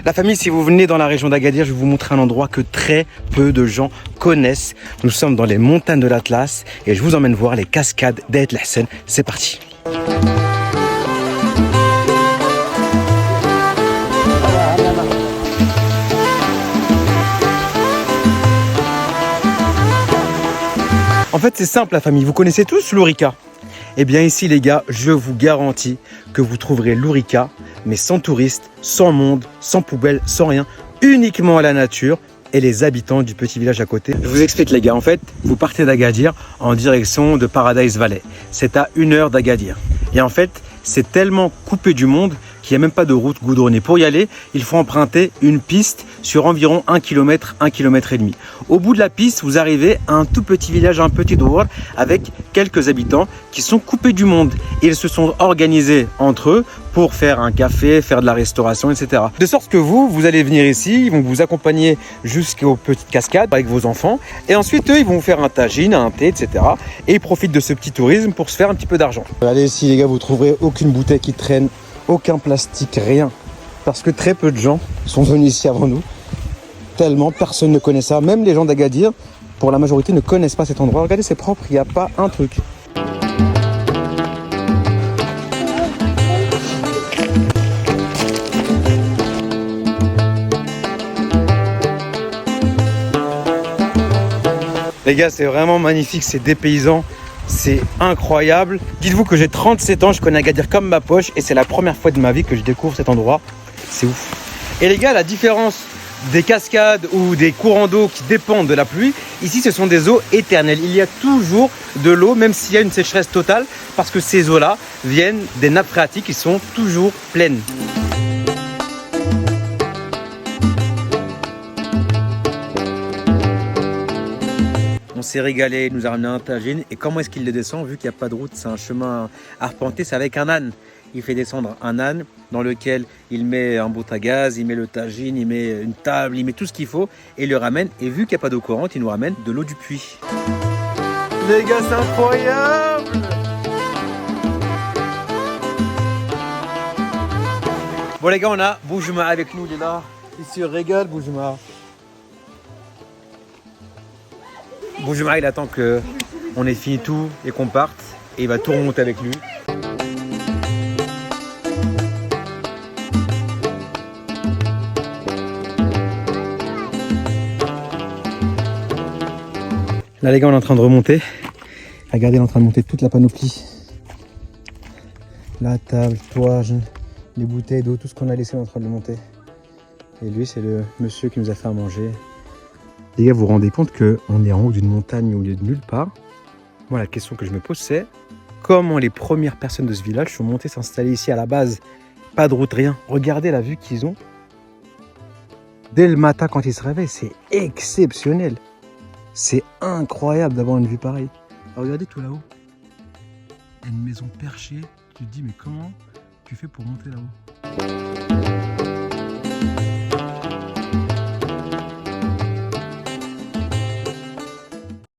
La famille, si vous venez dans la région d'Agadir, je vais vous montrer un endroit que très peu de gens connaissent. Nous sommes dans les montagnes de l'Atlas et je vous emmène voir les cascades d'Aït Lahsen. C'est parti. En fait, c'est simple la famille. Vous connaissez tous l'Ourika? Eh bien ici les gars, je vous garantis que vous trouverez l'Ourika, mais sans touristes, sans monde, sans poubelle, sans rien, uniquement à la nature et les habitants du petit village à côté. Je vous explique les gars, en fait, vous partez d'Agadir en direction de Paradise Valley. C'est à 1 heure d'Agadir. Et en fait, c'est tellement coupé du monde qu'il n'y a même pas de route goudronnée. Pour y aller, il faut emprunter une piste sur environ 1 km, 1 km et demi. Au bout de la piste, vous arrivez à un tout petit village, un petit douar, avec quelques habitants qui sont coupés du monde. Ils se sont organisés entre eux pour faire un café, faire de la restauration, etc. De sorte que vous allez venir ici, ils vont vous accompagner jusqu'aux petites cascades avec vos enfants. Et ensuite, eux, ils vont vous faire un tagine, un thé, etc. Et ils profitent de ce petit tourisme pour se faire un petit peu d'argent. Allez ici les gars, vous trouverez aucune bouteille qui traîne, aucun plastique, rien. Parce que très peu de gens sont venus ici avant nous. Tellement personne ne connaît ça. Même les gens d'Agadir, pour la majorité, ne connaissent pas cet endroit. Regardez, c'est propre, il n'y a pas un truc. Les gars, c'est vraiment magnifique, c'est dépaysant, c'est incroyable. Dites-vous que j'ai 37 ans, je connais Agadir comme ma poche et c'est la première fois de ma vie que je découvre cet endroit. C'est ouf. Et les gars, la différence des cascades ou des courants d'eau qui dépendent de la pluie, ici ce sont des eaux éternelles. Il y a toujours de l'eau, même s'il y a une sécheresse totale, parce que ces eaux-là viennent des nappes phréatiques qui sont toujours pleines. On s'est régalé, il nous a ramené un tagine. Et comment est-ce qu'il le descend? Vu qu'il n'y a pas de route, c'est un chemin arpenté, c'est avec un âne. Il fait descendre un âne dans lequel il met un bout à gaz, il met le tagine, il met une table, il met tout ce qu'il faut et il le ramène. Et vu qu'il n'y a pas d'eau courante, il nous ramène de l'eau du puits. Les gars, c'est incroyable! Bon les gars, on a Boujma avec nous, il est là. Il se régale, Boujma. Boujma, il attend qu'on ait fini tout et qu'on parte. Et il va tout remonter avec lui. Là les gars, on est en train de remonter. Regardez, on est en train de monter toute la panoplie. La table, toit, les bouteilles d'eau, tout ce qu'on a laissé, on est en train de le monter. Et lui, c'est le monsieur qui nous a fait à manger. Les gars, vous vous rendez compte qu'on est en haut d'une montagne au milieu de nulle part? Moi, la question que je me pose, c'est comment les premières personnes de ce village sont montées s'installer ici à la base? Pas de route, rien. Regardez la vue qu'ils ont. Dès le matin, quand ils se réveillent, c'est exceptionnel. C'est incroyable d'avoir une vue pareille. Alors, regardez tout là-haut. Il y a une maison perchée. Tu te dis, mais comment tu fais pour monter là-haut?